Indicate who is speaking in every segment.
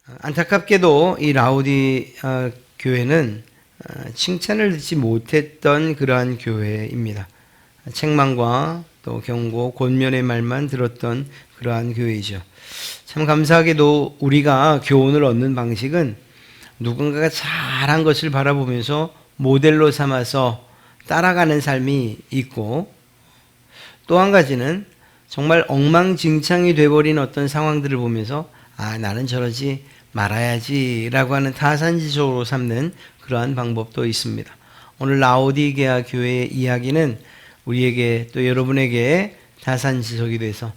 Speaker 1: 안타깝게도 이 라우디 교회는 칭찬을 듣지 못했던 그러한 교회입니다. 책망과 또 경고, 권면의 말만 들었던 그러한 교회이죠. 참 감사하게도 우리가 교훈을 얻는 방식은 누군가가 잘한 것을 바라보면서 모델로 삼아서 따라가는 삶이 있고, 또 한 가지는 정말 엉망진창이 돼버린 어떤 상황들을 보면서 나는 저러지 말아야지 라고 하는 타산지적으로 삼는 그러한 방법도 있습니다. 오늘 라오디게아 교회의 이야기는 우리에게 또 여러분에게 타산지석이 돼서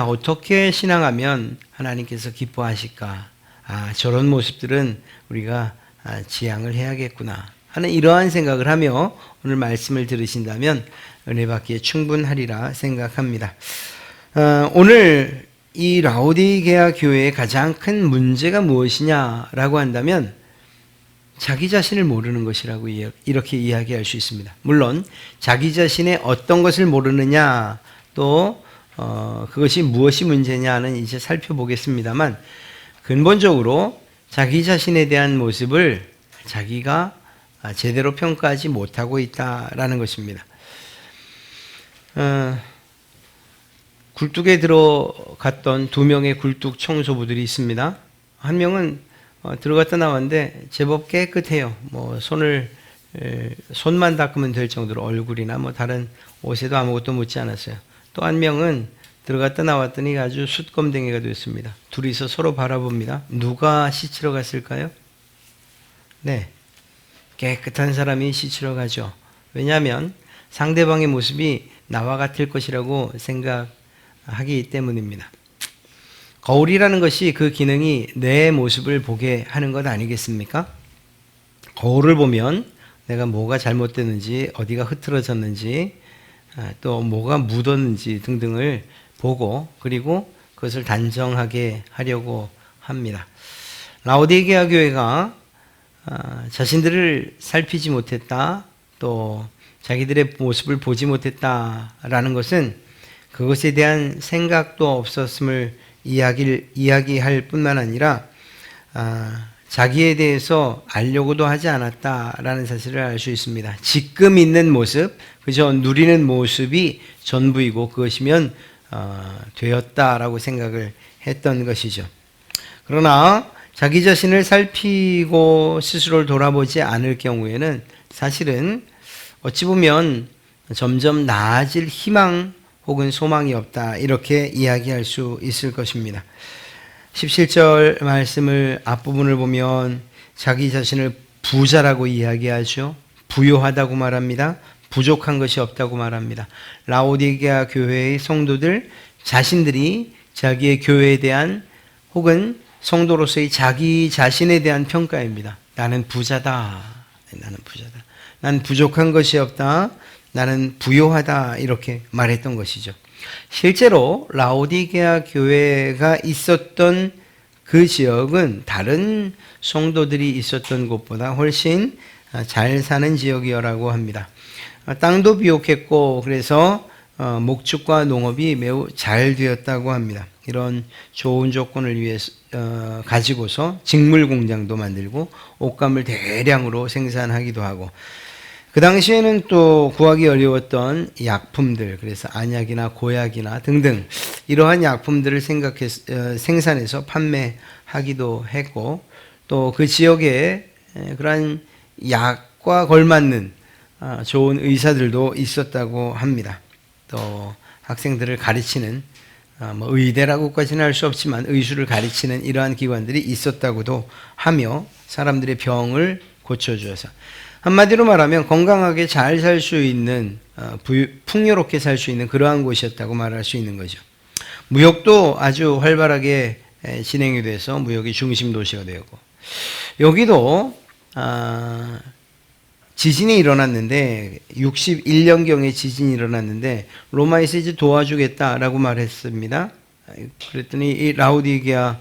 Speaker 1: 어떻게 신앙하면 하나님께서 기뻐하실까, 저런 모습들은 우리가 지양을 해야겠구나 하는 이러한 생각을 하며 오늘 말씀을 들으신다면 은혜 받기에 충분하리라 생각합니다. 오늘 이 라오디게아 교회의 가장 큰 문제가 무엇이냐라고 한다면 자기 자신을 모르는 것이라고 이렇게 이야기할 수 있습니다. 물론 자기 자신의 어떤 것을 모르느냐, 또 그것이 무엇이 문제냐는 이제 살펴보겠습니다만, 근본적으로 자기 자신에 대한 모습을 자기가 제대로 평가하지 못하고 있다라는 것입니다. 굴뚝에 들어갔던 두 명의 굴뚝 청소부들이 있습니다. 한 명은 들어갔다 나왔는데 제법 깨끗해요. 손만 닦으면 될 정도로 얼굴이나 다른 옷에도 아무것도 묻지 않았어요. 또 한 명은 들어갔다 나왔더니 아주 숯검댕이가 됐습니다. 둘이서 서로 바라봅니다. 누가 씻으러 갔을까요? 네, 깨끗한 사람이 씻으러 가죠. 왜냐하면 상대방의 모습이 나와 같을 것이라고 생각하기 때문입니다. 거울이라는 것이 그 기능이 내 모습을 보게 하는 것 아니겠습니까? 거울을 보면 내가 뭐가 잘못됐는지, 어디가 흐트러졌는지, 또 뭐가 묻었는지 등등을 보고, 그리고 그것을 단정하게 하려고 합니다. 라오디게아 교회가 자신들을 살피지 못했다, 또 자기들의 모습을 보지 못했다라는 것은 그것에 대한 생각도 없었음을 이야기할 뿐만 아니라 자기에 대해서 알려고도 하지 않았다라는 사실을 알 수 있습니다. 지금 있는 모습, 그저 누리는 모습이 전부이고 그것이면 되었다라고 생각을 했던 것이죠. 그러나 자기 자신을 살피고 스스로를 돌아보지 않을 경우에는 사실은 어찌 보면 점점 나아질 희망 혹은 소망이 없다, 이렇게 이야기할 수 있을 것입니다. 17절 말씀을 앞부분을 보면 자기 자신을 부자라고 이야기하죠. 부요하다고 말합니다. 부족한 것이 없다고 말합니다. 라오디게아 교회의 성도들 자신들이 자기의 교회에 대한 혹은 성도로서의 자기 자신에 대한 평가입니다. 나는 부자다. 나는 부자다. 난 부족한 것이 없다. 나는 부요하다. 이렇게 말했던 것이죠. 실제로 라오디게아 교회가 있었던 그 지역은 다른 성도들이 있었던 곳보다 훨씬 잘 사는 지역이라고 합니다. 땅도 비옥했고 그래서 목축과 농업이 매우 잘 되었다고 합니다. 이런 좋은 조건을 위해서 가지고서 직물 공장도 만들고 옷감을 대량으로 생산하기도 하고, 그 당시에는 또 구하기 어려웠던 약품들, 그래서 안약이나 고약이나 등등 이러한 약품들을 생산해서 판매하기도 했고, 또 그 지역에 그러한 약과 걸맞는 좋은 의사들도 있었다고 합니다. 또 학생들을 가르치는 의대라고까지는 할 수 없지만 의술을 가르치는 이러한 기관들이 있었다고도 하며 사람들의 병을 고쳐주어서, 한마디로 말하면 건강하게 잘 살 수 있는, 풍요롭게 살 수 있는 그러한 곳이었다고 말할 수 있는 거죠. 무역도 아주 활발하게 진행이 돼서 무역이 중심 도시가 되었고, 여기도 지진이 일어났는데 61년경에 지진이 일어났는데 로마에서 이제 도와주겠다라고 말했습니다. 그랬더니 이 라오디게아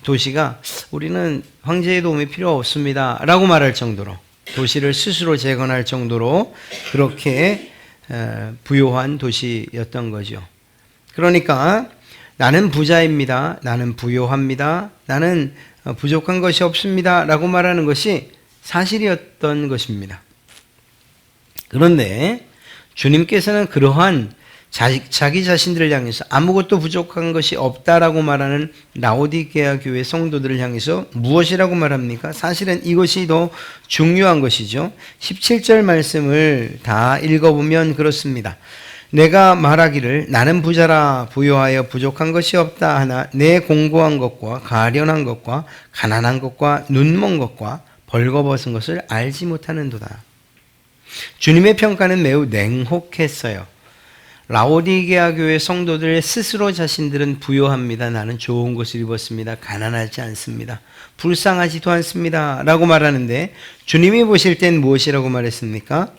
Speaker 1: 도시가 우리는 황제의 도움이 필요 없습니다 라고 말할 정도로, 도시를 스스로 재건할 정도로 그렇게 부요한 도시였던 거죠. 그러니까 나는 부자입니다, 나는 부요합니다, 나는 부족한 것이 없습니다 라고 말하는 것이 사실이었던 것입니다. 그런데 주님께서는 그러한 자기 자신들을 향해서 아무것도 부족한 것이 없다라고 말하는 라오디게아 교회 성도들을 향해서 무엇이라고 말합니까? 사실은 이것이 더 중요한 것이죠. 17절 말씀을 다 읽어보면 그렇습니다. 내가 말하기를 나는 부자라 부요하여 부족한 것이 없다 하나 내 공고한 것과 가련한 것과 가난한 것과 눈먼 것과 벌거벗은 것을 알지 못하는도다. 주님의 평가는 매우 냉혹했어요. 라오디게아 교회 성도들 스스로 자신들은 부요합니다. 나는 좋은 것을 입었습니다. 가난하지 않습니다. 불쌍하지도 않습니다. 라고 말하는데 주님이 보실 땐 무엇이라고 말했습니까?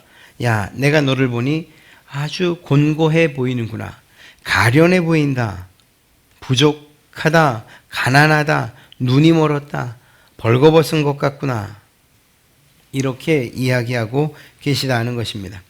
Speaker 1: 야, 내가 너를 보니 아주 곤고해 보이는구나. 가련해 보인다. 부족하다. 가난하다. 눈이 멀었다. 벌거벗은 것 같구나. 이렇게 이야기하고 계시다는 것입니다.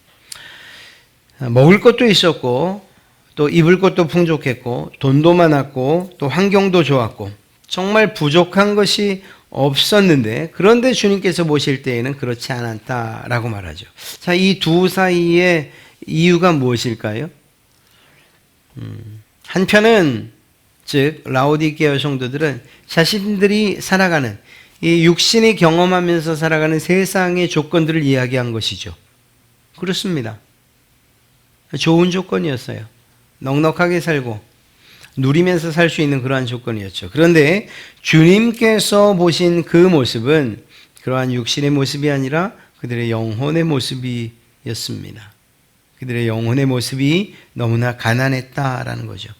Speaker 1: 먹을 것도 있었고 또 입을 것도 풍족했고 돈도 많았고 또 환경도 좋았고 정말 부족한 것이 없었는데 그런데 주님께서 보실 때에는 그렇지 않았다라고 말하죠. 자, 이 두 사이의 이유가 무엇일까요? 한편은 즉 라오디게아 성도들은 자신들이 살아가는 이 육신이 경험하면서 살아가는 세상의 조건들을 이야기한 것이죠. 그렇습니다. 좋은 조건이었어요. 넉넉하게 살고 누리면서 살 수 있는 그러한 조건이었죠. 그런데 주님께서 보신 그 모습은 그러한 육신의 모습이 아니라 그들의 영혼의 모습이었습니다. 그들의 영혼의 모습이 너무나 가난했다라는 거죠.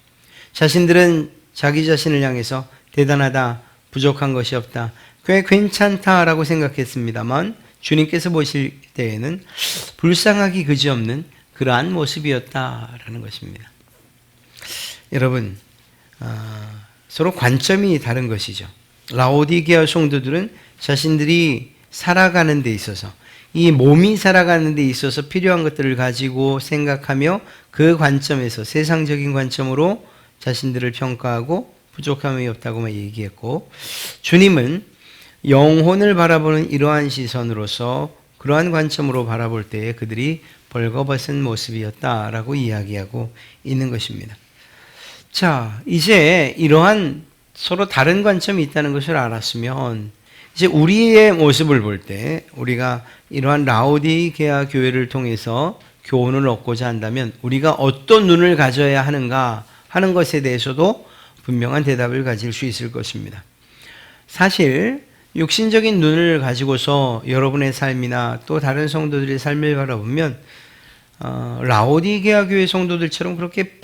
Speaker 1: 자신들은 자기 자신을 향해서 대단하다, 부족한 것이 없다, 꽤 괜찮다라고 생각했습니다만 주님께서 보실 때에는 불쌍하기 그지없는 그러한 모습이었다라는 것입니다. 여러분, 서로 관점이 다른 것이죠. 라오디게아 성도들은 자신들이 살아가는 데 있어서 이 몸이 살아가는 데 있어서 필요한 것들을 가지고 생각하며 그 관점에서 세상적인 관점으로 자신들을 평가하고 부족함이 없다고만 얘기했고 주님은 영혼을 바라보는 이러한 시선으로서 그러한 관점으로 바라볼 때에 그들이 벌거벗은 모습이었다라고 이야기하고 있는 것입니다. 자, 이제 이러한 서로 다른 관점이 있다는 것을 알았으면 이제 우리의 모습을 볼 때 우리가 이러한 라오디게아 교회를 통해서 교훈을 얻고자 한다면 우리가 어떤 눈을 가져야 하는가 하는 것에 대해서도 분명한 대답을 가질 수 있을 것입니다. 사실 육신적인 눈을 가지고서 여러분의 삶이나 또 다른 성도들의 삶을 바라보면 라오디게아 교회 성도들처럼 그렇게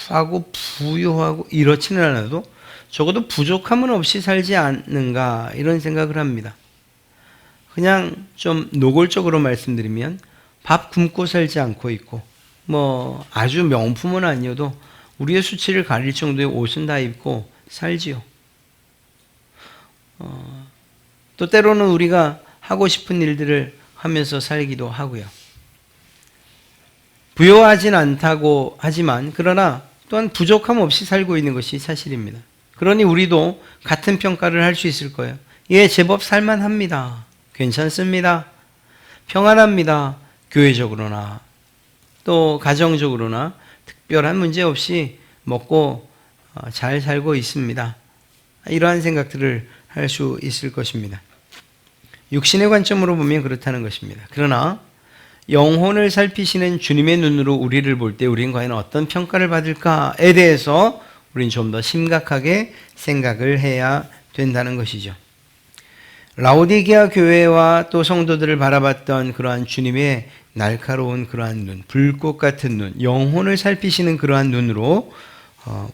Speaker 1: 푸하고 부유하고 이렇지는 않아도 적어도 부족함은 없이 살지 않는가 이런 생각을 합니다. 그냥 좀 노골적으로 말씀드리면 밥 굶고 살지 않고 있고 뭐 아주 명품은 아니어도 우리의 수치를 가릴 정도의 옷은 다 입고 살지요. 또 때로는 우리가 하고 싶은 일들을 하면서 살기도 하고요. 부요하진 않다고 하지만 그러나 또한 부족함 없이 살고 있는 것이 사실입니다. 그러니 우리도 같은 평가를 할 수 있을 거예요. 예, 제법 살만합니다. 괜찮습니다. 평안합니다. 교회적으로나 또 가정적으로나 특별한 문제 없이 먹고 잘 살고 있습니다. 이러한 생각들을 할 수 있을 것입니다. 육신의 관점으로 보면 그렇다는 것입니다. 그러나 영혼을 살피시는 주님의 눈으로 우리를 볼 때 우리는 과연 어떤 평가를 받을까에 대해서 우리는 좀 더 심각하게 생각을 해야 된다는 것이죠. 라오디게아 교회와 또 성도들을 바라봤던 그러한 주님의 날카로운 그러한 눈, 불꽃 같은 눈, 영혼을 살피시는 그러한 눈으로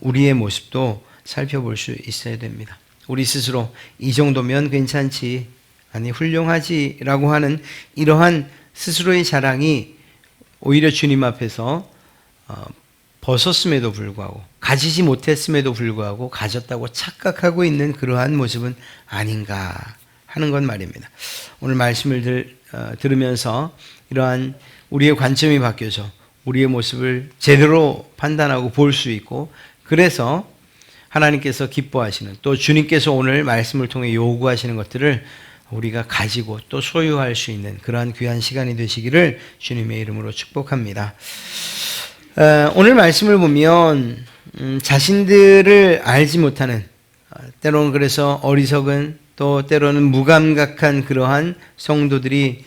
Speaker 1: 우리의 모습도 살펴볼 수 있어야 됩니다. 우리 스스로 이 정도면 괜찮지, 아니 훌륭하지라고 하는 이러한 스스로의 자랑이 오히려 주님 앞에서 벗었음에도 불구하고 가지지 못했음에도 불구하고 가졌다고 착각하고 있는 그러한 모습은 아닌가 하는 건 말입니다. 오늘 말씀을 들으면서 이러한 우리의 관점이 바뀌어서 우리의 모습을 제대로 판단하고 볼 수 있고 그래서 하나님께서 기뻐하시는, 또 주님께서 오늘 말씀을 통해 요구하시는 것들을 우리가 가지고 또 소유할 수 있는 그러한 귀한 시간이 되시기를 주님의 이름으로 축복합니다. 오늘 말씀을 보면 자신들을 알지 못하는, 때로는 그래서 어리석은, 또 때로는 무감각한 그러한 성도들이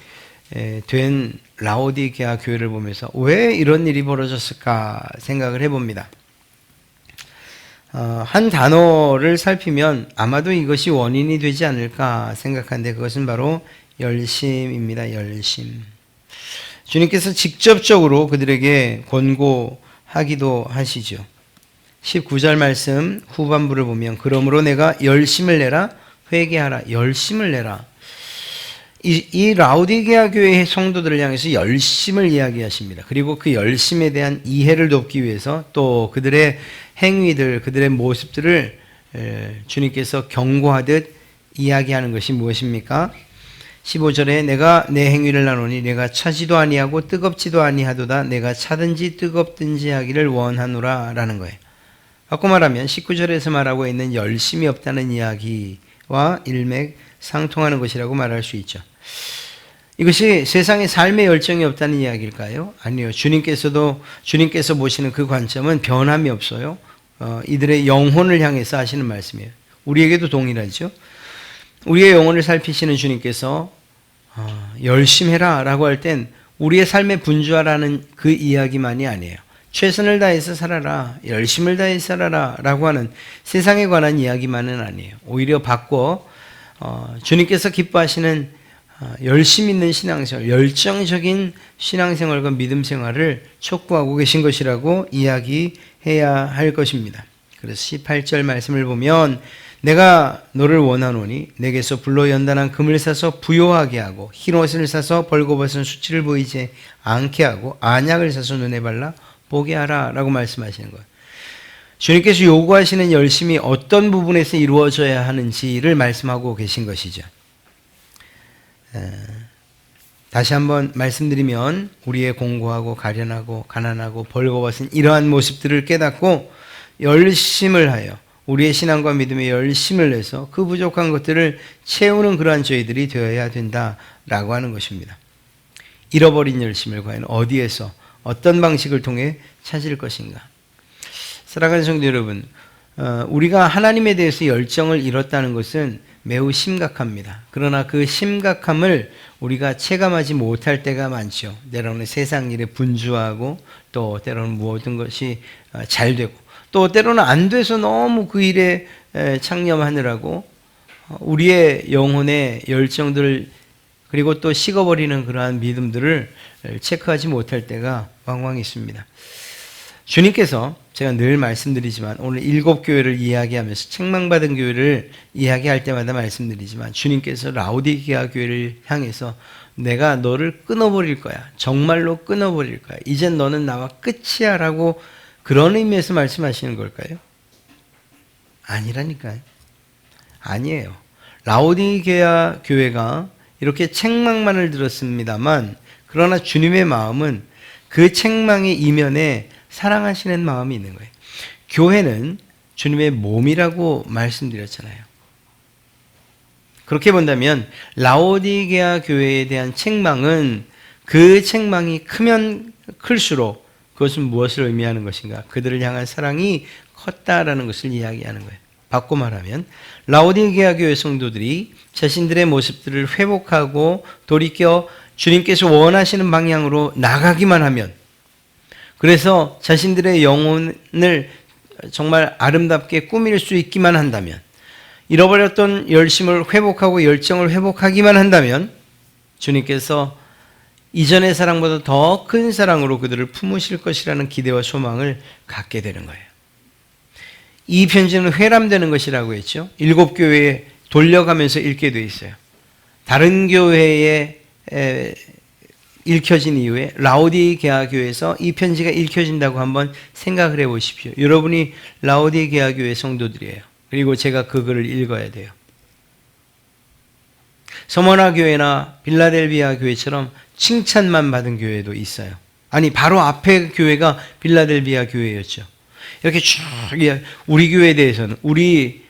Speaker 1: 된 라오디게아 교회를 보면서 왜 이런 일이 벌어졌을까 생각을 해봅니다. 한 단어를 살피면 아마도 이것이 원인이 되지 않을까 생각하는데, 그것은 바로 열심입니다. 열심. 주님께서 직접적으로 그들에게 권고하기도 하시죠. 19절 말씀 후반부를 보면, 그러므로 내가 열심을 내라, 회개하라. 열심을 내라. 이 라오디게아 교회의 성도들을 향해서 열심을 이야기하십니다. 그리고 그 열심에 대한 이해를 돕기 위해서 또 그들의 행위들, 그들의 모습들을 주님께서 경고하듯 이야기하는 것이 무엇입니까? 15절에 내가 내 행위를 나누니 내가 차지도 아니하고 뜨겁지도 아니하도다. 내가 차든지 뜨겁든지 하기를 원하노라 라는 거예요. 바꿔 말하면 19절에서 말하고 있는 열심이 없다는 이야기와 일맥상통하는 것이라고 말할 수 있죠. 이것이 세상에 삶의 열정이 없다는 이야기일까요? 아니요. 주님께서 보시는 그 관점은 변함이 없어요. 이들의 영혼을 향해서 하시는 말씀이에요. 우리에게도 동일하죠. 우리의 영혼을 살피시는 주님께서 열심해라 라고 할 땐 우리의 삶에 분주하라는 그 이야기만이 아니에요. 최선을 다해서 살아라, 열심을 다해서 살아라 라고 하는 세상에 관한 이야기만은 아니에요. 오히려 바꿔 주님께서 기뻐하시는 열심 있는 신앙생활, 열정적인 신앙생활과 믿음생활을 촉구하고 계신 것이라고 이야기해야 할 것입니다. 그래서 18절 말씀을 보면 내가 너를 원하노니 내게서 불로 연단한 금을 사서 부요하게 하고 흰옷을 사서 벌거벗은 수치를 보이지 않게 하고 안약을 사서 눈에 발라 보게 하라 라고 말씀하시는 거예요. 주님께서 요구하시는 열심이 어떤 부분에서 이루어져야 하는지를 말씀하고 계신 것이죠. 다시 한번 말씀드리면 우리의 공고하고 가련하고 가난하고 벌거벗은 이러한 모습들을 깨닫고 열심을 하여 우리의 신앙과 믿음에 열심을 내서 그 부족한 것들을 채우는 그러한 저희들이 되어야 된다라고 하는 것입니다. 잃어버린 열심을 과연 어디에서 어떤 방식을 통해 찾을 것인가? 사랑하는 성도 여러분, 우리가 하나님에 대해서 열정을 잃었다는 것은 매우 심각합니다. 그러나 그 심각함을 우리가 체감하지 못할 때가 많죠. 때로는 세상 일에 분주하고 또 때로는 모든 것이 잘 되고 또 때로는 안 돼서 너무 그 일에 창념하느라고 우리의 영혼의 열정들을 그리고 또 식어버리는 그러한 믿음들을 체크하지 못할 때가 왕왕 있습니다. 주님께서 제가 늘 말씀드리지만 오늘 7교회를 이야기하면서 책망받은 교회를 이야기할 때마다 말씀드리지만 주님께서 라오디게아 교회를 향해서 내가 너를 끊어버릴 거야. 정말로 끊어버릴 거야. 이젠 너는 나와 끝이야 라고 그런 의미에서 말씀하시는 걸까요? 아니라니까요. 아니에요. 라오디게아 교회가 이렇게 책망만을 들었습니다만 그러나 주님의 마음은 그 책망의 이면에 사랑하시는 마음이 있는 거예요. 교회는 주님의 몸이라고 말씀드렸잖아요. 그렇게 본다면 라오디게아 교회에 대한 책망은 그 책망이 크면 클수록 그것은 무엇을 의미하는 것인가? 그들을 향한 사랑이 컸다라는 것을 이야기하는 거예요. 바꿔 말하면 라오디게아 교회 성도들이 자신들의 모습들을 회복하고 돌이켜 주님께서 원하시는 방향으로 나가기만 하면, 그래서 자신들의 영혼을 정말 아름답게 꾸밀 수 있기만 한다면, 잃어버렸던 열심을 회복하고 열정을 회복하기만 한다면 주님께서 이전의 사랑보다 더 큰 사랑으로 그들을 품으실 것이라는 기대와 소망을 갖게 되는 거예요. 이 편지는 회람되는 것이라고 했죠. 7교회에 돌려가면서 읽게 돼 있어요. 다른 교회에 읽혀진 이후에 라오디게아 교회에서 이 편지가 읽혀진다고 한번 생각을 해보십시오. 여러분이 라오디게아 교회 성도들이에요. 그리고 제가 그 글을 읽어야 돼요. 서머나 교회나 빌라델비아 교회처럼 칭찬만 받은 교회도 있어요. 아니 바로 앞에 교회가 빌라델비아 교회였죠. 이렇게 쭉 우리 교회에 대해서는 우리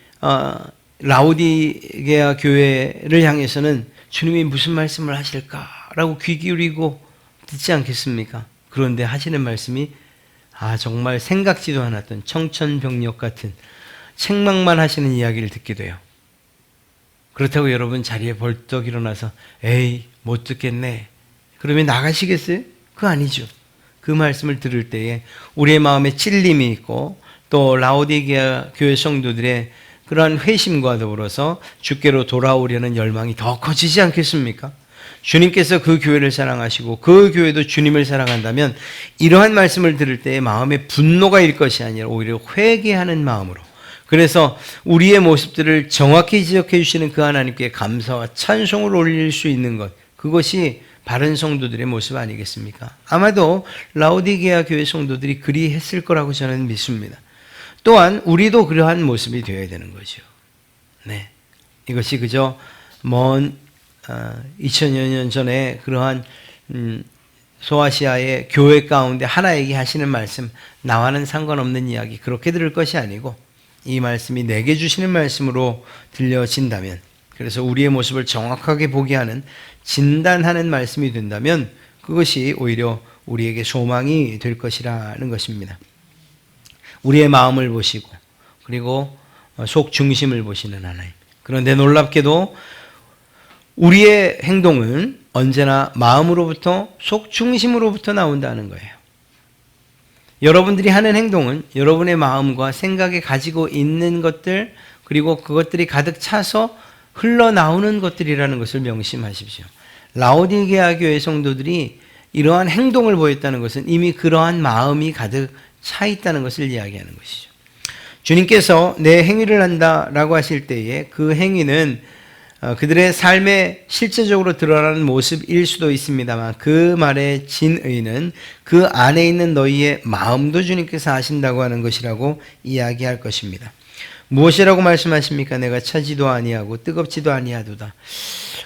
Speaker 1: 라오디게아 교회를 향해서는 주님이 무슨 말씀을 하실까라고 귀 기울이고 듣지 않겠습니까? 그런데 하시는 말씀이 정말 생각지도 않았던 청천벽력 같은 책망만 하시는 이야기를 듣게 돼요. 그렇다고 여러분 자리에 벌떡 일어나서 에이 못 듣겠네 그러면 나가시겠어요? 그거 아니죠. 그 말씀을 들을 때에 우리의 마음에 찔림이 있고 또 라오디게아 교회 성도들의 그러한 회심과 더불어서 주께로 돌아오려는 열망이 더 커지지 않겠습니까? 주님께서 그 교회를 사랑하시고 그 교회도 주님을 사랑한다면 이러한 말씀을 들을 때에 마음에 분노가 일 것이 아니라 오히려 회개하는 마음으로, 그래서 우리의 모습들을 정확히 지적해 주시는 그 하나님께 감사와 찬송을 올릴 수 있는 것, 그것이 바른 성도들의 모습 아니겠습니까? 아마도 라오디게아 교회 성도들이 그리했을 거라고 저는 믿습니다. 또한 우리도 그러한 모습이 되어야 되는 거죠. 네, 이것이 그저 먼 2000여 년 전에 그러한 소아시아의 교회 가운데 하나에게 하시는 말씀, 나와는 상관없는 이야기 그렇게 들을 것이 아니고 이 말씀이 내게 주시는 말씀으로 들려진다면, 그래서 우리의 모습을 정확하게 보게 하는 진단하는 말씀이 된다면 그것이 오히려 우리에게 소망이 될 것이라는 것입니다. 우리의 마음을 보시고 그리고 속 중심을 보시는 하나님. 그런데 놀랍게도 우리의 행동은 언제나 마음으로부터 속 중심으로부터 나온다는 거예요. 여러분들이 하는 행동은 여러분의 마음과 생각에 가지고 있는 것들, 그리고 그것들이 가득 차서 흘러나오는 것들이라는 것을 명심하십시오. 라오디게아 교회 성도들이 이러한 행동을 보였다는 것은 이미 그러한 마음이 가득 차 있다는 것을 이야기하는 것이죠. 주님께서 내 행위를 한다라고 하실 때에 그 행위는 그들의 삶에 실제적으로 드러나는 모습일 수도 있습니다만 그 말의 진의는 그 안에 있는 너희의 마음도 주님께서 아신다고 하는 것이라고 이야기할 것입니다. 무엇이라고 말씀하십니까? 내가 차지도 아니하고 뜨겁지도 아니하도다.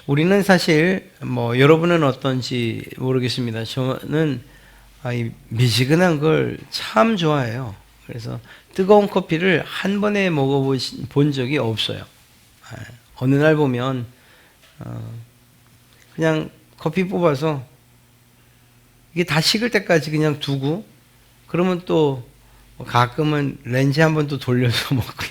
Speaker 1: 우리는 사실 여러분은 어떤지 모르겠습니다. 저는 이 미지근한 걸 참 좋아해요. 그래서 뜨거운 커피를 한 번에 먹어본 적이 없어요. 어느 날 보면 그냥 커피 뽑아서 이게 다 식을 때까지 그냥 두고, 그러면 또 가끔은 렌즈 한 번 또 돌려서 먹고.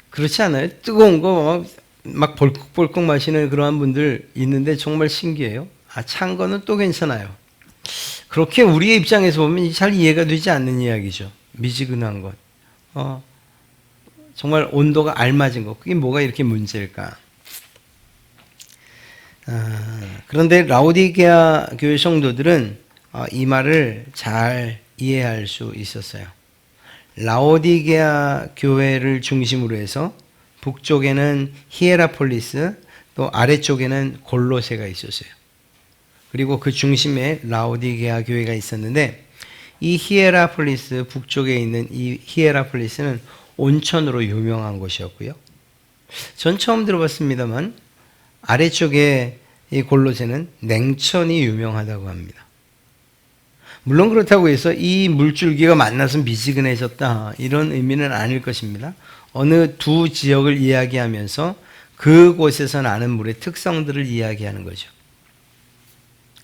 Speaker 1: 그렇지 않아요? 뜨거운 거 막 벌컥벌컥 마시는 그러한 분들 있는데 정말 신기해요. 찬 거는 또 괜찮아요. 그렇게 우리의 입장에서 보면 잘 이해가 되지 않는 이야기죠. 미지근한 것. 정말 온도가 알맞은 것. 그게 뭐가 이렇게 문제일까? 그런데 라오디게아 교회 성도들은 이 말을 잘 이해할 수 있었어요. 라오디게아 교회를 중심으로 해서 북쪽에는 히에라폴리스, 또 아래쪽에는 골로새가 있었어요. 그리고 그 중심에 라오디게아 교회가 있었는데, 이 히에라폴리스, 북쪽에 있는 이 히에라폴리스는 온천으로 유명한 곳이었고요. 전 처음 들어봤습니다만 아래쪽에 이 골로새는 냉천이 유명하다고 합니다. 물론 그렇다고 해서 이 물줄기가 만나서 미지근해졌다 이런 의미는 아닐 것입니다. 어느 두 지역을 이야기하면서 그곳에서 나는 물의 특성들을 이야기하는 거죠.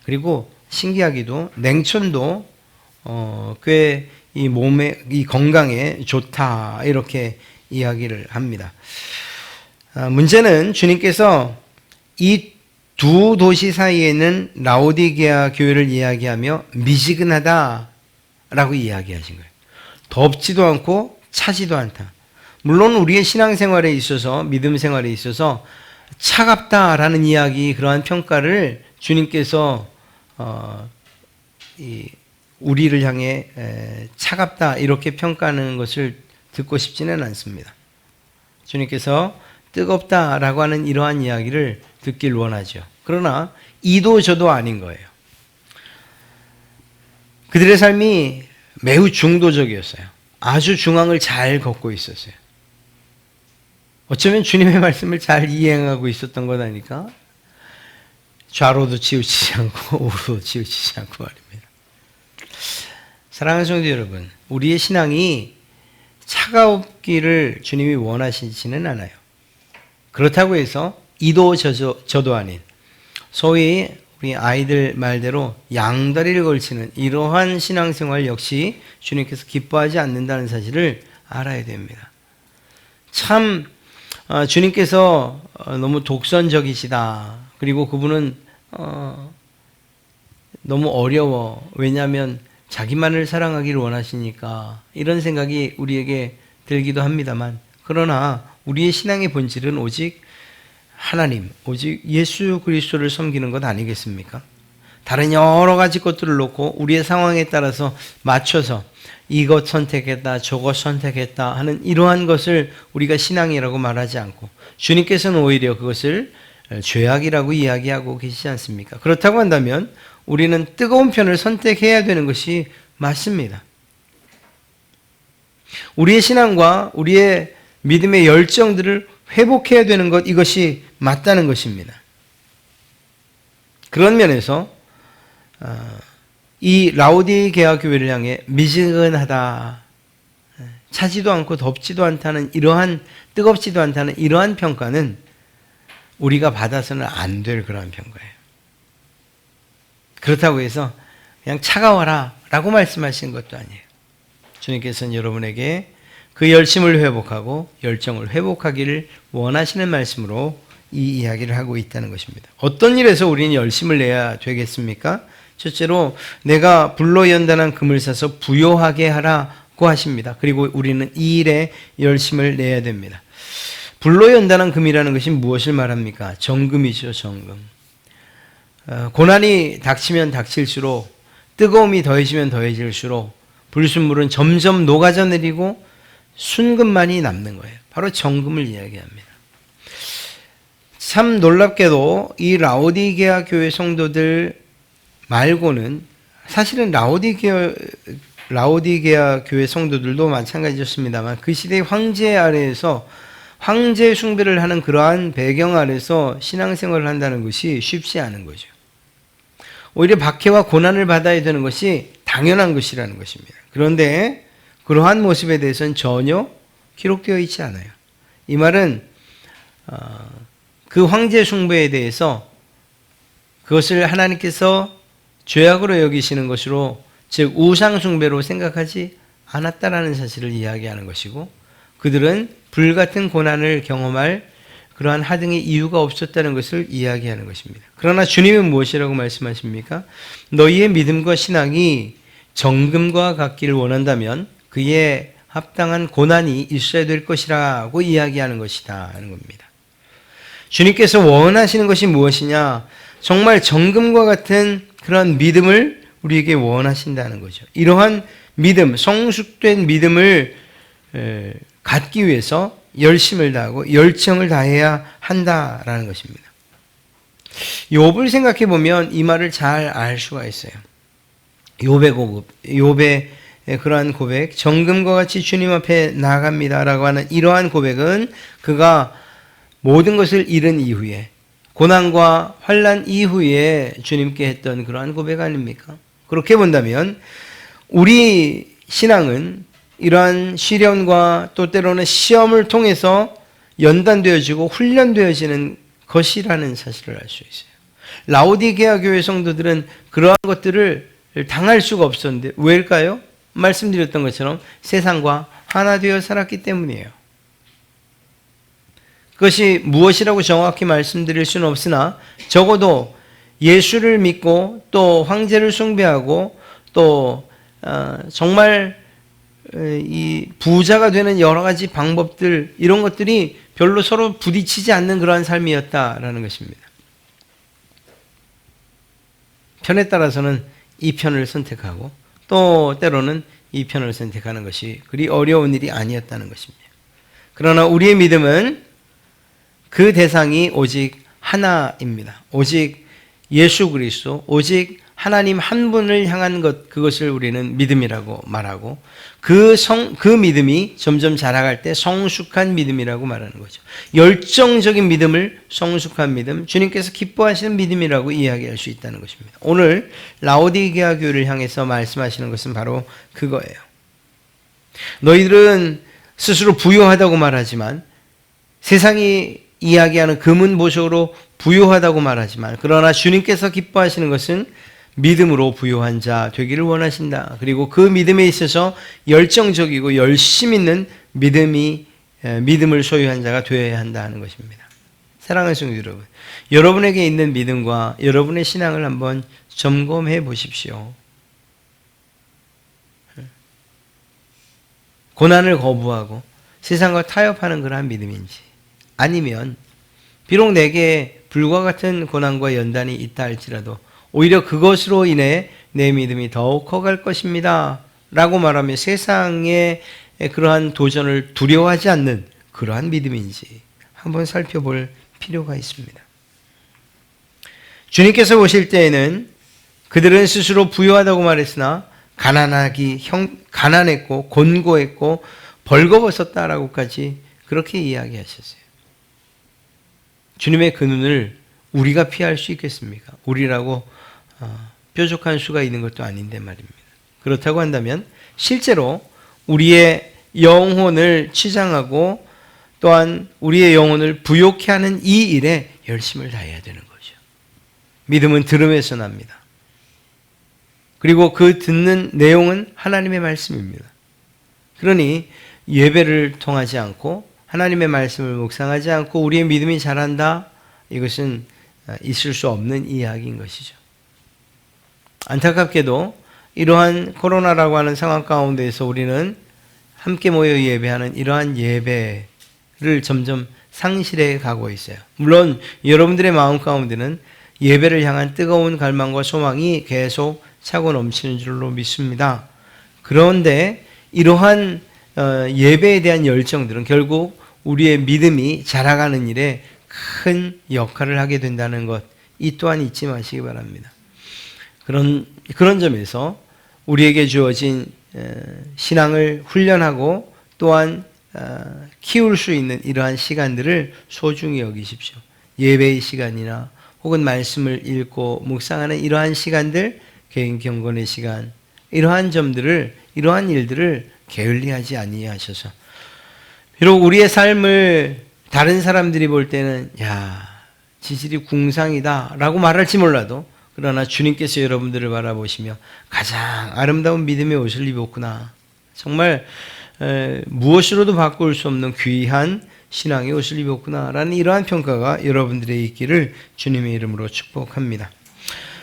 Speaker 1: 그리고 신기하게도 냉천도 꽤 이 몸에, 이 건강에 좋다 이렇게 이야기를 합니다. 문제는 주님께서 이 두 도시 사이에는 라오디게아 교회를 이야기하며 미지근하다라고 이야기하신 거예요. 덥지도 않고 차지도 않다. 물론 우리의 신앙생활에 있어서, 믿음 생활에 있어서 차갑다라는 이야기, 그러한 평가를 주님께서 우리를 향해 차갑다 이렇게 평가하는 것을 듣고 싶지는 않습니다. 주님께서 뜨겁다라고 하는 이러한 이야기를 듣길 원하죠. 그러나 이도 저도 아닌 거예요. 그들의 삶이 매우 중도적이었어요. 아주 중앙을 잘 걷고 있었어요. 어쩌면 주님의 말씀을 잘 이행하고 있었던 것 아닐까? 좌로도 치우치지 않고 우로도 치우치지 않고 말입니다. 사랑하는 성도 여러분, 우리의 신앙이 차가웠기를 주님이 원하시지는 않아요. 그렇다고 해서 이도 저도 아닌 소위 우리 아이들 말대로 양다리를 걸치는 이러한 신앙생활 역시 주님께서 기뻐하지 않는다는 사실을 알아야 됩니다. 참 주님께서 너무 독선적이시다. 그리고 그분은 너무 어려워. 왜냐하면 자기만을 사랑하기를 원하시니까 이런 생각이 우리에게 들기도 합니다만, 그러나 우리의 신앙의 본질은 오직 하나님, 오직 예수 그리스도를 섬기는 것 아니겠습니까? 다른 여러 가지 것들을 놓고 우리의 상황에 따라서 맞춰서 이것 선택했다, 저것 선택했다 하는 이러한 것을 우리가 신앙이라고 말하지 않고 주님께서는 오히려 그것을 죄악이라고 이야기하고 계시지 않습니까? 그렇다고 한다면 우리는 뜨거운 편을 선택해야 되는 것이 맞습니다. 우리의 신앙과 우리의 믿음의 열정들을 회복해야 되는 것, 이것이 맞다는 것입니다. 그런 면에서 이 라오디게아 교회를 향해 미지근하다, 차지도 않고 덥지도 않다는 이러한, 뜨겁지도 않다는 이러한 평가는 우리가 받아서는 안 될 그러한 평가예요. 그렇다고 해서 그냥 차가워라 라고 말씀하신 것도 아니에요. 주님께서는 여러분에게 그 열심을 회복하고 열정을 회복하기를 원하시는 말씀으로 이 이야기를 하고 있다는 것입니다. 어떤 일에서 우리는 열심을 내야 되겠습니까? 첫째로 내가 불로 연단한 금을 사서 부요하게 하라고 하십니다. 그리고 우리는 이 일에 열심을 내야 됩니다. 불로 연단한 금이라는 것이 무엇을 말합니까? 정금이죠, 정금. 고난이 닥치면 닥칠수록, 뜨거움이 더해지면 더해질수록 불순물은 점점 녹아져 내리고 순금만이 남는 거예요. 바로 정금을 이야기합니다. 참 놀랍게도 이 라오디게아 교회 성도들 말고는, 사실은 라오디게아 교회 성도들도 마찬가지였습니다만 그 시대의 황제 아래에서 황제 숭배를 하는 그러한 배경 아래서 신앙생활을 한다는 것이 쉽지 않은 거죠. 오히려 박해와 고난을 받아야 되는 것이 당연한 것이라는 것입니다. 그런데 그러한 모습에 대해서는 전혀 기록되어 있지 않아요. 이 말은 그 황제 숭배에 대해서 그것을 하나님께서 죄악으로 여기시는 것으로, 즉 우상 숭배로 생각하지 않았다라는 사실을 이야기하는 것이고, 그들은 불같은 고난을 경험할 그러한 하등의 이유가 없었다는 것을 이야기하는 것입니다. 그러나 주님은 무엇이라고 말씀하십니까? 너희의 믿음과 신앙이 정금과 같기를 원한다면 그에 합당한 고난이 있어야 될 것이라고 이야기하는 것이다 하는 겁니다. 주님께서 원하시는 것이 무엇이냐? 정말 정금과 같은 그런 믿음을 우리에게 원하신다는 거죠. 이러한 믿음, 성숙된 믿음을 갖기 위해서 열심을 다하고 열정을 다해야 한다라는 것입니다. 욥을 생각해 보면 이 말을 잘 알 수가 있어요. 욥의 그러한 고백, 정금과 같이 주님 앞에 나아갑니다라고 하는 이러한 고백은 그가 모든 것을 잃은 이후에, 고난과 환난 이후에 주님께 했던 그러한 고백 아닙니까? 그렇게 본다면 우리 신앙은 이러한 시련과 또 때로는 시험을 통해서 연단되어지고 훈련되어지는 것이라는 사실을 알 수 있어요. 라오디게아 교회 성도들은 그러한 것들을 당할 수가 없었는데 왜일까요? 말씀드렸던 것처럼 세상과 하나 되어 살았기 때문이에요. 그것이 무엇이라고 정확히 말씀드릴 수는 없으나 적어도 예수를 믿고 또 황제를 숭배하고 또 정말 이 부자가 되는 여러 가지 방법들, 이런 것들이 별로 서로 부딪히지 않는 그러한 삶이었다라는 것입니다. 편에 따라서는 이 편을 선택하고 또 때로는 이 편을 선택하는 것이 그리 어려운 일이 아니었다는 것입니다. 그러나 우리의 믿음은 그 대상이 오직 하나입니다. 오직 예수 그리스도, 오직 하나님 한 분을 향한 것, 그것을 우리는 믿음이라고 말하고, 그 믿음이 점점 자라갈 때 성숙한 믿음이라고 말하는 거죠. 열정적인 믿음을 성숙한 믿음, 주님께서 기뻐하시는 믿음이라고 이야기할 수 있다는 것입니다. 오늘 라오디게아 교회를 향해서 말씀하시는 것은 바로 그거예요. 너희들은 스스로 부유하다고 말하지만, 세상이 이야기하는 금은보석으로 부유하다고 말하지만, 그러나 주님께서 기뻐하시는 것은 믿음으로 부유한 자 되기를 원하신다. 그리고 그 믿음에 있어서 열정적이고 열심 있는 믿음을 소유한 자가 되어야 한다는 것입니다. 사랑하는 성도 여러분, 여러분에게 있는 믿음과 여러분의 신앙을 한번 점검해 보십시오. 고난을 거부하고 세상과 타협하는 그러한 믿음인지, 아니면 비록 내게 불과 같은 고난과 연단이 있다 할지라도 오히려 그것으로 인해 내 믿음이 더욱 커갈 것입니다 라고 말하며 세상의 그러한 도전을 두려워하지 않는 그러한 믿음인지 한번 살펴볼 필요가 있습니다. 주님께서 오실 때에는 그들은 스스로 부유하다고 말했으나 가난했고 곤고했고 벌거벗었다라고까지 그렇게 이야기하셨어요. 주님의 그 눈을 우리가 피할 수 있겠습니까? 우리라고 뾰족한 수가 있는 것도 아닌데 말입니다. 그렇다고 한다면 실제로 우리의 영혼을 치장하고 또한 우리의 영혼을 부욕케 하는 이 일에 열심을 다해야 되는 거죠. 믿음은 들음에서 납니다. 그리고 그 듣는 내용은 하나님의 말씀입니다. 그러니 예배를 통하지 않고 하나님의 말씀을 묵상하지 않고 우리의 믿음이 자란다? 이것은 있을 수 없는 이야기인 것이죠. 안타깝게도 이러한 코로나라고 하는 상황 가운데에서 우리는 함께 모여 예배하는 이러한 예배를 점점 상실해 가고 있어요. 물론 여러분들의 마음 가운데는 예배를 향한 뜨거운 갈망과 소망이 계속 차고 넘치는 줄로 믿습니다. 그런데 이러한 예배에 대한 열정들은 결국 우리의 믿음이 자라가는 일에 큰 역할을 하게 된다는 것, 이 또한 잊지 마시기 바랍니다. 그런 점에서 우리에게 주어진 신앙을 훈련하고 또한 키울 수 있는 이러한 시간들을 소중히 여기십시오. 예배의 시간이나 혹은 말씀을 읽고 묵상하는 이러한 시간들, 개인 경건의 시간, 이러한 일들을 게을리하지 아니하셔서, 비록 우리의 삶을 다른 사람들이 볼 때는 지질이 궁상이다 라고 말할지 몰라도, 그러나 주님께서 여러분들을 바라보시며 가장 아름다운 믿음의 옷을 입었구나, 정말 무엇으로도 바꿀 수 없는 귀한 신앙의 옷을 입었구나 라는 이러한 평가가 여러분들의 있기를 주님의 이름으로 축복합니다.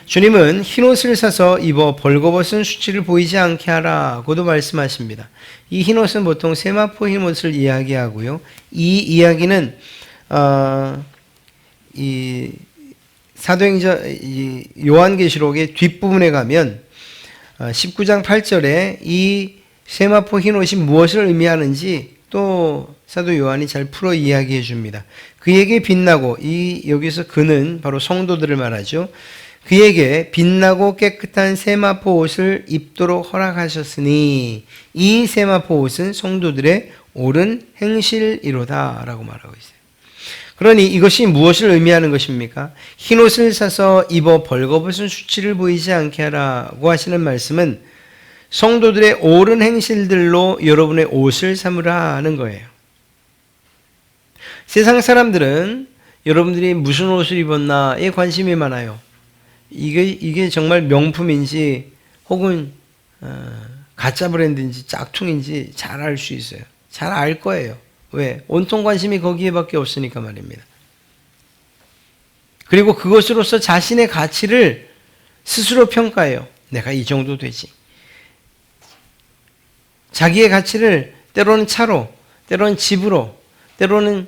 Speaker 1: 주님은 흰옷을 사서 입어 벌거벗은 수치를 보이지 않게 하라고도 말씀하십니다. 이 흰옷은 보통 세마포 흰옷을 이야기하고요, 이 이야기는 이 사도행전 요한계시록의 뒷부분에 가면 19장 8절에 이 세마포 흰옷이 무엇을 의미하는지 또 사도 요한이 잘 풀어 이야기해 줍니다. 그에게 빛나고, 여기서 그는 바로 성도들을 말하죠. 그에게 빛나고 깨끗한 세마포 옷을 입도록 허락하셨으니 이 세마포 옷은 성도들의 옳은 행실이로다 라고 말하고 있어요. 그러니 이것이 무엇을 의미하는 것입니까? 흰옷을 사서 입어 벌거벗은 수치를 보이지 않게 하라고 하시는 말씀은 성도들의 옳은 행실들로 여러분의 옷을 삼으라 하는 거예요. 세상 사람들은 여러분들이 무슨 옷을 입었나에 관심이 많아요. 이게 정말 명품인지 혹은 가짜 브랜드인지 짝퉁인지 잘 알 수 있어요. 잘 알 거예요. 왜? 온통 관심이 거기에밖에 없으니까 말입니다. 그리고 그것으로서 자신의 가치를 스스로 평가해요. 내가 이 정도 되지. 자기의 가치를 때로는 차로, 때로는 집으로, 때로는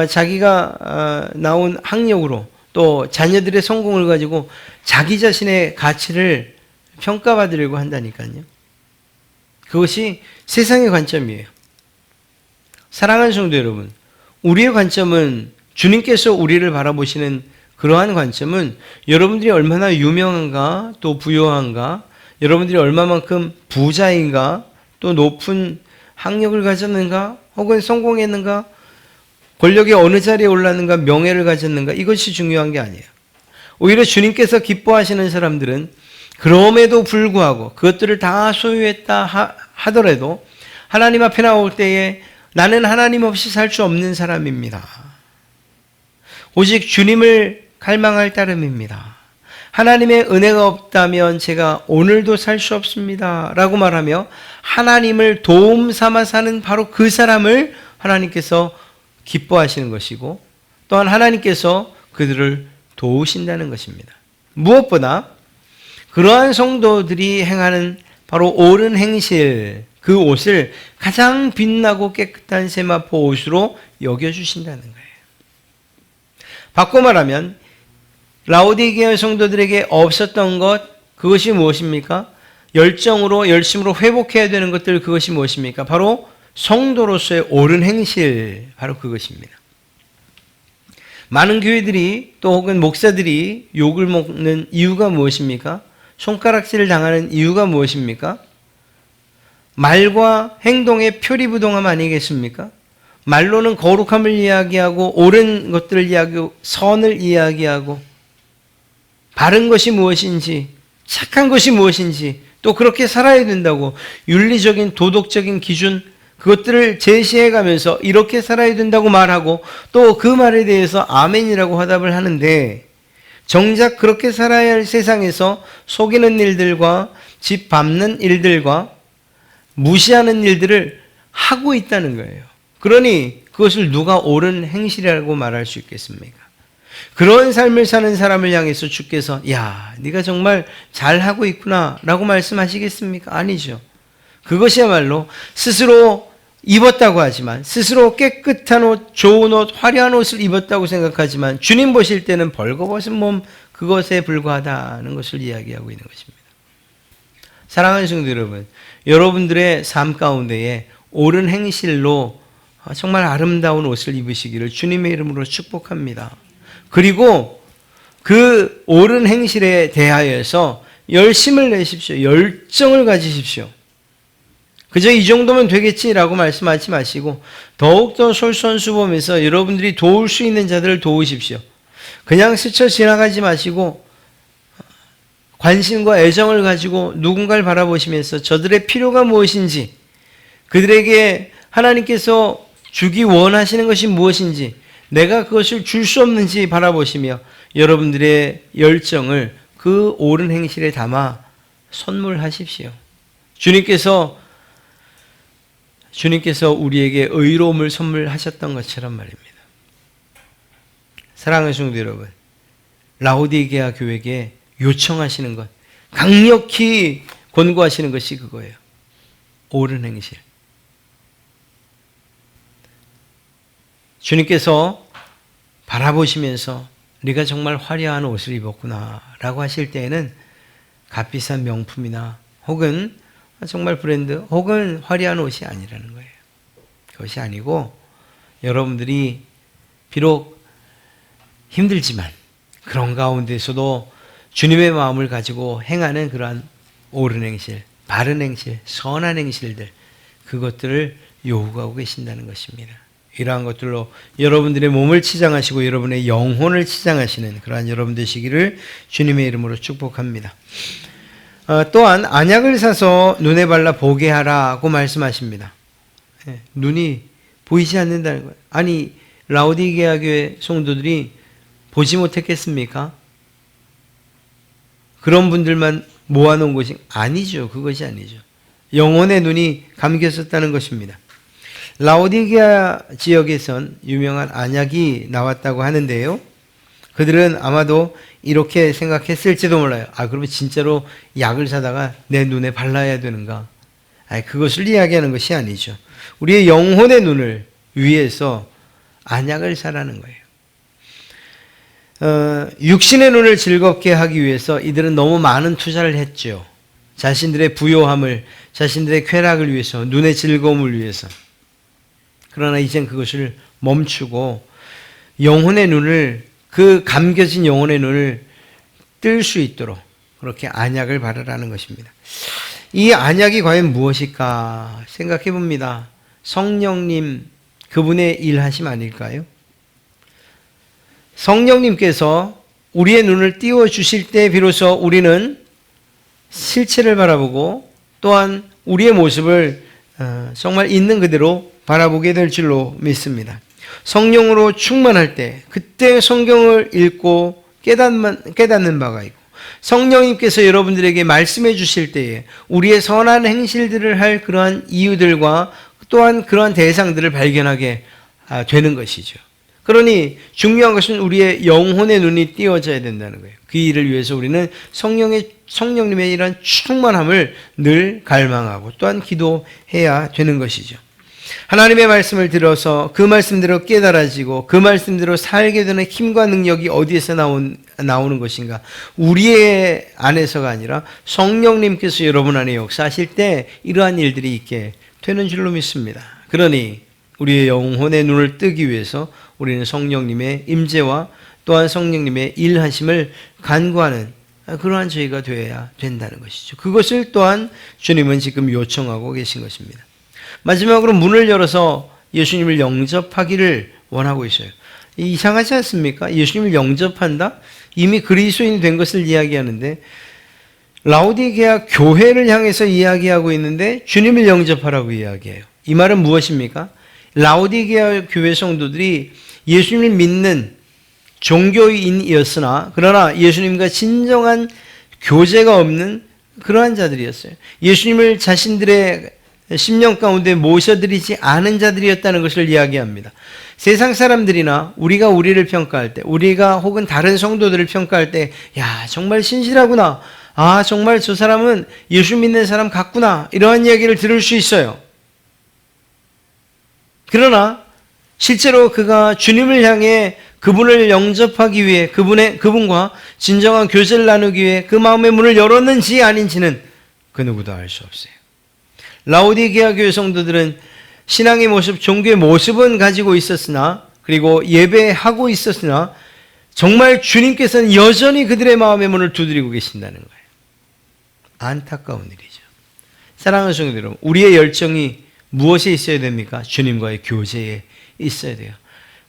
Speaker 1: 자기가 나온 학력으로, 또 자녀들의 성공을 가지고 자기 자신의 가치를 평가받으려고 한다니까요. 그것이 세상의 관점이에요. 사랑하는 성도 여러분, 우리의 관점은 주님께서 우리를 바라보시는 그러한 관점은 여러분들이 얼마나 유명한가, 또 부유한가, 여러분들이 얼마만큼 부자인가, 또 높은 학력을 가졌는가, 혹은 성공했는가, 권력의 어느 자리에 올랐는가, 명예를 가졌는가, 이것이 중요한 게 아니에요. 오히려 주님께서 기뻐하시는 사람들은 그럼에도 불구하고 그것들을 다 소유했다 하더라도 하나님 앞에 나올 때에 나는 하나님 없이 살 수 없는 사람입니다. 오직 주님을 갈망할 따름입니다. 하나님의 은혜가 없다면 제가 오늘도 살 수 없습니다. 라고 말하며 하나님을 도움 삼아 사는 바로 그 사람을 하나님께서 기뻐하시는 것이고 또한 하나님께서 그들을 도우신다는 것입니다. 무엇보다 그러한 성도들이 행하는 바로 옳은 행실, 그 옷을 가장 빛나고 깨끗한 세마포 옷으로 여겨주신다는 거예요. 바꿔 말하면 라오디게아 성도들에게 없었던 것, 그것이 무엇입니까? 열정으로 열심으로 회복해야 되는 것들, 그것이 무엇입니까? 바로 성도로서의 옳은 행실, 바로 그것입니다. 많은 교회들이 또 혹은 목사들이 욕을 먹는 이유가 무엇입니까? 손가락질을 당하는 이유가 무엇입니까? 말과 행동의 표리부동함 아니겠습니까? 말로는 거룩함을 이야기하고 옳은 것들을 이야기하고 선을 이야기하고 바른 것이 무엇인지 착한 것이 무엇인지 또 그렇게 살아야 된다고 윤리적인 도덕적인 기준 그것들을 제시해 가면서 이렇게 살아야 된다고 말하고 또 그 말에 대해서 아멘이라고 화답을 하는데 정작 그렇게 살아야 할 세상에서 속이는 일들과 집 밟는 일들과 무시하는 일들을 하고 있다는 거예요. 그러니 그것을 누가 옳은 행실이라고 말할 수 있겠습니까? 그런 삶을 사는 사람을 향해서 주께서 야, 네가 정말 잘하고 있구나 라고 말씀하시겠습니까? 아니죠. 그것이야말로 스스로 입었다고 하지만 스스로 깨끗한 옷, 좋은 옷, 화려한 옷을 입었다고 생각하지만 주님 보실 때는 벌거벗은 몸 그것에 불과하다는 것을 이야기하고 있는 것입니다. 사랑하는 성도 여러분, 여러분들의 삶 가운데에 옳은 행실로 정말 아름다운 옷을 입으시기를 주님의 이름으로 축복합니다. 그리고 그 옳은 행실에 대하여서 열심을 내십시오. 열정을 가지십시오. 그저 이 정도면 되겠지라고 말씀하지 마시고 더욱더 솔선수범해서 여러분들이 도울 수 있는 자들을 도우십시오. 그냥 스쳐 지나가지 마시고 관심과 애정을 가지고 누군가를 바라보시면서 저들의 필요가 무엇인지 그들에게 하나님께서 주기 원하시는 것이 무엇인지 내가 그것을 줄 수 없는지 바라보시며 여러분들의 열정을 그 옳은 행실에 담아 선물하십시오. 주님께서 우리에게 의로움을 선물하셨던 것처럼 말입니다. 사랑하는 성도 여러분, 라오디게아 교회에게 요청하시는 것, 강력히 권고하시는 것이 그거예요. 옳은 행실. 주님께서 바라보시면서 네가 정말 화려한 옷을 입었구나 라고 하실 때에는 값비싼 명품이나 혹은 정말 브랜드 혹은 화려한 옷이 아니라는 거예요. 그것이 아니고 여러분들이 비록 힘들지만 그런 가운데서도 주님의 마음을 가지고 행하는 그러한 옳은 행실, 바른 행실, 선한 행실들 그것들을 요구하고 계신다는 것입니다. 이러한 것들로 여러분들의 몸을 치장하시고 여러분의 영혼을 치장하시는 그러한 여러분 되시기를 주님의 이름으로 축복합니다. 또한 안약을 사서 눈에 발라 보게 하라고 말씀하십니다. 눈이 보이지 않는다는 거예요. 아니 라오디게아 교회 성도들이 보지 못했겠습니까? 그런 분들만 모아놓은 것이 아니죠. 그것이 아니죠. 영혼의 눈이 감겼었다는 것입니다. 라오디게아 지역에선 유명한 안약이 나왔다고 하는데요. 그들은 아마도 이렇게 생각했을지도 몰라요. 그러면 진짜로 약을 사다가 내 눈에 발라야 되는가? 그것을 이야기하는 것이 아니죠. 우리의 영혼의 눈을 위해서 안약을 사라는 거예요. 육신의 눈을 즐겁게 하기 위해서 이들은 너무 많은 투자를 했죠. 자신들의 부요함을, 자신들의 쾌락을 위해서, 눈의 즐거움을 위해서. 그러나 이젠 그것을 멈추고 영혼의 눈을 그 감겨진 영혼의 눈을 뜰 수 있도록 그렇게 안약을 바르라는 것입니다. 이 안약이 과연 무엇일까 생각해 봅니다. 성령님, 그분의 일하심 아닐까요? 성령님께서 우리의 눈을 띄워주실 때 비로소 우리는 실체를 바라보고 또한 우리의 모습을 정말 있는 그대로 바라보게 될 줄로 믿습니다. 성령으로 충만할 때 그때 성경을 읽고 깨닫는 바가 있고, 성령님께서 여러분들에게 말씀해 주실 때에 우리의 선한 행실들을 할 그러한 이유들과 또한 그러한 대상들을 발견하게 되는 것이죠. 그러니 중요한 것은 우리의 영혼의 눈이 띄어져야 된다는 거예요. 그 일을 위해서 우리는 성령님의 이런 충만함을 늘 갈망하고 또한 기도해야 되는 것이죠. 하나님의 말씀을 들어서 그 말씀대로 깨달아지고 그 말씀대로 살게 되는 힘과 능력이 어디에서 나오는 것인가? 우리의 안에서가 아니라 성령님께서 여러분 안에 역사하실 때 이러한 일들이 있게 되는 줄로 믿습니다. 그러니 우리의 영혼의 눈을 뜨기 위해서 우리는 성령님의 임재와 또한 성령님의 일하심을 간구하는 그러한 저희가 되어야 된다는 것이죠. 그것을 또한 주님은 지금 요청하고 계신 것입니다. 마지막으로 문을 열어서 예수님을 영접하기를 원하고 있어요. 이상하지 않습니까? 예수님을 영접한다? 이미 그리스도인이 된 것을 이야기하는데 라오디게아 교회를 향해서 이야기하고 있는데 주님을 영접하라고 이야기해요. 이 말은 무엇입니까? 라오디게아 교회 성도들이 예수님을 믿는 종교인이었으나 그러나 예수님과 진정한 교제가 없는 그러한 자들이었어요. 예수님을 자신들의 심령 가운데 모셔드리지 않은 자들이었다는 것을 이야기합니다. 세상 사람들이나 우리가 우리를 평가할 때, 우리가 혹은 다른 성도들을 평가할 때, 야, 정말 신실하구나. 아, 정말 저 사람은 예수 믿는 사람 같구나. 이러한 이야기를 들을 수 있어요. 그러나 실제로 그가 주님을 향해 그분을 영접하기 위해 그분과 진정한 교제를 나누기 위해 그 마음의 문을 열었는지 아닌지는 그 누구도 알 수 없어요. 라오디게아 교회 성도들은 신앙의 모습, 종교의 모습은 가지고 있었으나 그리고 예배하고 있었으나 정말 주님께서는 여전히 그들의 마음의 문을 두드리고 계신다는 거예요. 안타까운 일이죠. 사랑하는 성도 여러분, 우리의 열정이 무엇에 있어야 됩니까? 주님과의 교제에 있어야 돼요.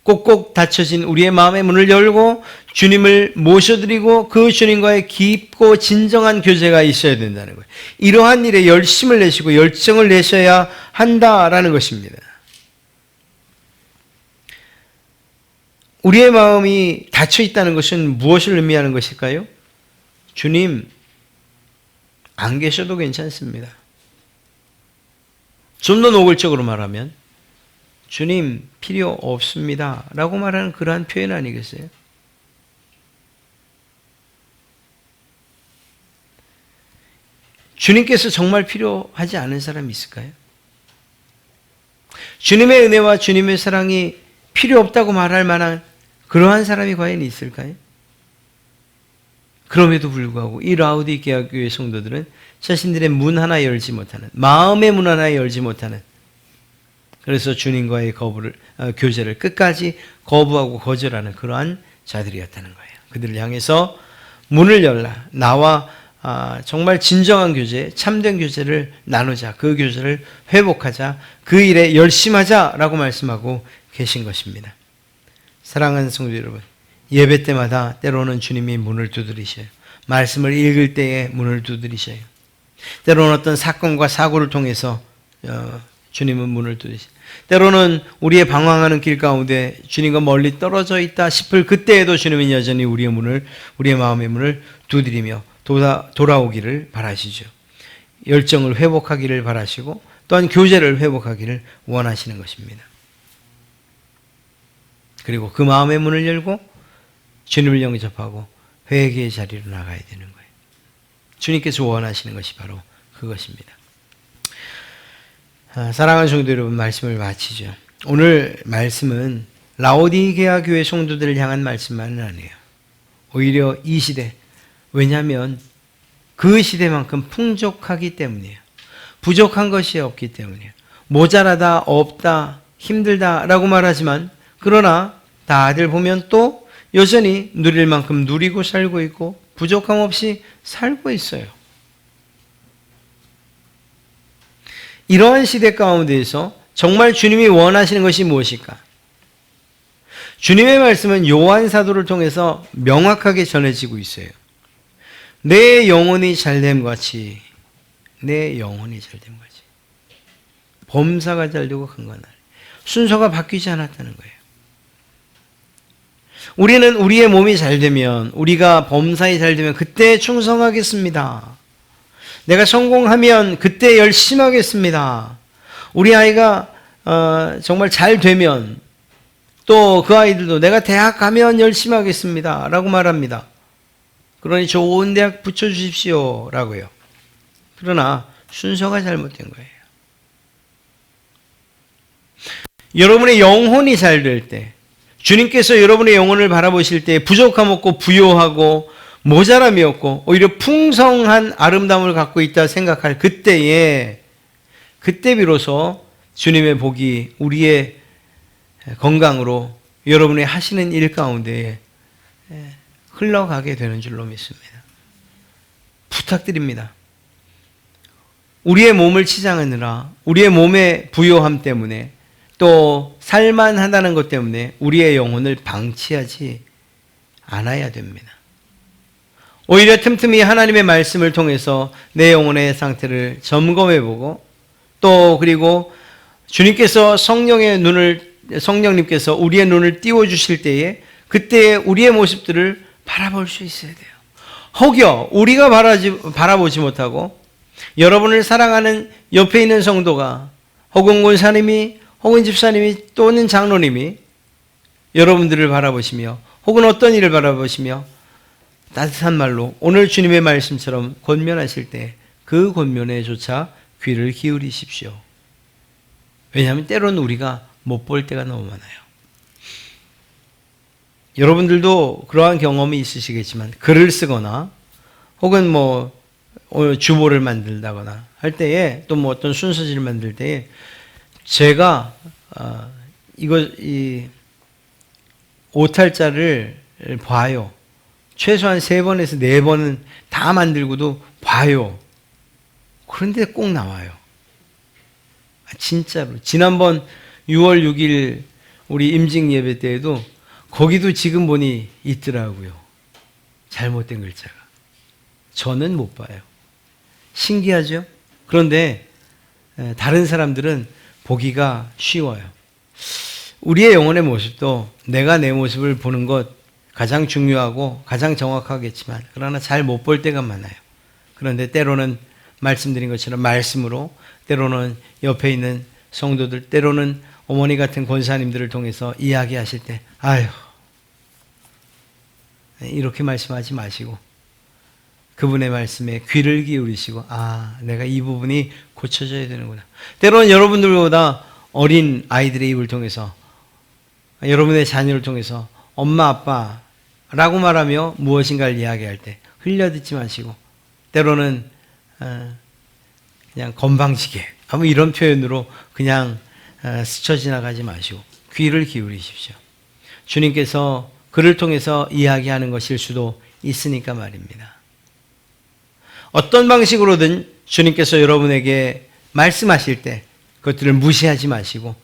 Speaker 1: 꼭꼭 닫혀진 우리의 마음의 문을 열고 주님을 모셔드리고 그 주님과의 깊고 진정한 교제가 있어야 된다는 거예요. 이러한 일에 열심을 내시고 열정을 내셔야 한다라는 것입니다. 우리의 마음이 닫혀 있다는 것은 무엇을 의미하는 것일까요? 주님 안 계셔도 괜찮습니다. 좀 더 노골적으로 말하면 주님 필요 없습니다 라고 말하는 그러한 표현 아니겠어요? 주님께서 정말 필요하지 않은 사람이 있을까요? 주님의 은혜와 주님의 사랑이 필요 없다고 말할 만한 그러한 사람이 과연 있을까요? 그럼에도 불구하고 이 라오디게아 교회 성도들은 자신들의 문 하나 열지 못하는, 마음의 문 하나 열지 못하는, 그래서 주님과의 교제를 끝까지 거부하고 거절하는 그러한 자들이었다는 거예요. 그들을 향해서 문을 열라. 나와 정말 진정한 교제, 참된 교제를 나누자. 그 교제를 회복하자. 그 일에 열심하자라고 말씀하고 계신 것입니다. 사랑하는 성도 여러분, 예배 때마다 때로는 주님이 문을 두드리셔요. 말씀을 읽을 때에 문을 두드리셔요. 때로는 어떤 사건과 사고를 통해서 주님은 문을 두드리셔요. 때로는 우리의 방황하는 길 가운데 주님과 멀리 떨어져 있다 싶을 그때에도 주님은 여전히 우리의 마음의 문을 두드리며 돌아오기를 바라시죠. 열정을 회복하기를 바라시고 또한 교제를 회복하기를 원하시는 것입니다. 그리고 그 마음의 문을 열고 주님을 영접하고 회개의 자리로 나가야 되는 거예요. 주님께서 원하시는 것이 바로 그것입니다. 사랑하는 성도 여러분, 말씀을 마치죠. 오늘 말씀은 라오디게아 교회 성도들을 향한 말씀만은 아니에요. 오히려 이 시대, 왜냐하면 그 시대만큼 풍족하기 때문이에요. 부족한 것이 없기 때문이에요. 모자라다, 없다, 힘들다라고 말하지만 그러나 다들 보면 또 여전히 누릴 만큼 누리고 살고 있고 부족함 없이 살고 있어요. 이러한 시대 가운데에서 정말 주님이 원하시는 것이 무엇일까? 주님의 말씀은 요한 사도를 통해서 명확하게 전해지고 있어요. 내 영혼이 잘됨 같이, 내 영혼이 잘됨 같이. 범사가 잘되고 강건하리. 순서가 바뀌지 않았다는 거예요. 우리는 우리의 몸이 잘되면, 우리가 범사에 잘되면 그때 충성하겠습니다. 내가 성공하면 그때 열심히 하겠습니다. 우리 아이가 정말 잘 되면 또 그 아이들도 내가 대학 가면 열심히 하겠습니다 라고 말합니다. 그러니 좋은 대학 붙여주십시오 라고요. 그러나 순서가 잘못된 거예요. 여러분의 영혼이 잘 될 때, 주님께서 여러분의 영혼을 바라보실 때 부족함 없고 부요하고 모자람이 없고 오히려 풍성한 아름다움을 갖고 있다 생각할 그때에, 그때 비로소 주님의 복이 우리의 건강으로 여러분의 하시는 일 가운데 흘러가게 되는 줄로 믿습니다. 부탁드립니다. 우리의 몸을 치장하느라, 우리의 몸의 부요함 때문에, 또 살만하다는 것 때문에 우리의 영혼을 방치하지 않아야 됩니다. 오히려 틈틈이 하나님의 말씀을 통해서 내 영혼의 상태를 점검해보고, 또 그리고 주님께서 성령님께서 우리의 눈을 띄워주실 때에 그때 우리의 모습들을 바라볼 수 있어야 돼요. 혹여 우리가 바라보지 못하고 여러분을 사랑하는 옆에 있는 성도가, 혹은 권사님이, 혹은 집사님이, 또는 장로님이 여러분들을 바라보시며, 혹은 어떤 일을 바라보시며 따뜻한 말로 오늘 주님의 말씀처럼 권면하실 때 그 권면에조차 귀를 기울이십시오. 왜냐하면 때로는 우리가 못 볼 때가 너무 많아요. 여러분들도 그러한 경험이 있으시겠지만, 글을 쓰거나 혹은 주보를 만들다거나 할 때에, 또 어떤 순서지를 만들 때에 제가 이 오탈자를 봐요. 최소한 3번에서 4번은 다 만들고도 봐요. 그런데 꼭 나와요. 진짜로. 지난번 6월 6일 우리 임직 예배 때에도 거기도 지금 보니 있더라고요. 잘못된 글자가. 저는 못 봐요. 신기하죠? 그런데 다른 사람들은 보기가 쉬워요. 우리의 영혼의 모습도 내가 내 모습을 보는 것 가장 중요하고 가장 정확하겠지만, 그러나 잘 못 볼 때가 많아요. 그런데 때로는 말씀드린 것처럼 말씀으로, 때로는 옆에 있는 성도들, 때로는 어머니 같은 권사님들을 통해서 이야기하실 때, 아유, 이렇게 말씀하지 마시고 그분의 말씀에 귀를 기울이시고, 아, 내가 이 부분이 고쳐져야 되는구나. 때로는 여러분들보다 어린 아이들의 입을 통해서, 여러분의 자녀를 통해서 엄마, 아빠라고 말하며 무엇인가를 이야기할 때 흘려듣지 마시고, 때로는 그냥 건방지게 이런 표현으로 그냥 스쳐 지나가지 마시고 귀를 기울이십시오. 주님께서 그를 통해서 이야기하는 것일 수도 있으니까 말입니다. 어떤 방식으로든 주님께서 여러분에게 말씀하실 때 그것들을 무시하지 마시고,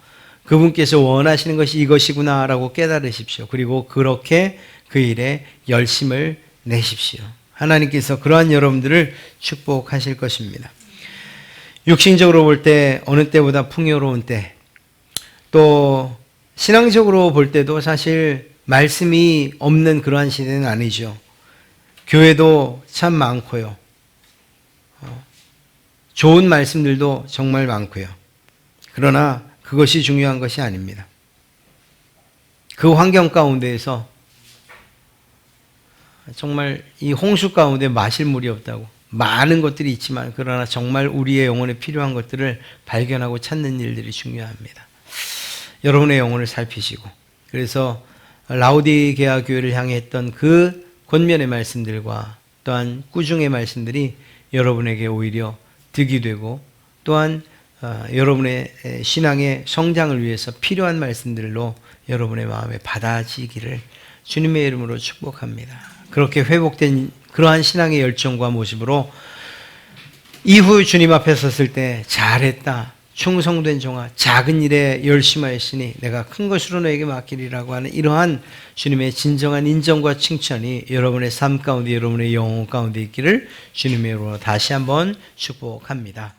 Speaker 1: 그분께서 원하시는 것이 이것이구나라고 깨달으십시오. 그리고 그렇게 그 일에 열심을 내십시오. 하나님께서 그러한 여러분들을 축복하실 것입니다. 육신적으로 볼 때 어느 때보다 풍요로운 때, 또 신앙적으로 볼 때도 사실 말씀이 없는 그러한 시대는 아니죠. 교회도 참 많고요. 좋은 말씀들도 정말 많고요. 그러나 그것이 중요한 것이 아닙니다. 그 환경 가운데에서 정말 이 홍수 가운데 마실 물이 없다고 많은 것들이 있지만, 그러나 정말 우리의 영혼에 필요한 것들을 발견하고 찾는 일들이 중요합니다. 여러분의 영혼을 살피시고, 그래서 라오디게아 교회를 향해 했던 그 권면의 말씀들과 또한 꾸중의 말씀들이 여러분에게 오히려 득이 되고, 또한 여러분의 신앙의 성장을 위해서 필요한 말씀들로 여러분의 마음에 받아지기를 주님의 이름으로 축복합니다. 그렇게 회복된 그러한 신앙의 열정과 모습으로 이후 주님 앞에 섰을 때 잘했다, 충성된 종아, 작은 일에 열심하였으니 내가 큰 것으로 너에게 맡기리라고 하는 이러한 주님의 진정한 인정과 칭찬이 여러분의 삶 가운데, 여러분의 영혼 가운데 있기를 주님의 이름으로 다시 한번 축복합니다.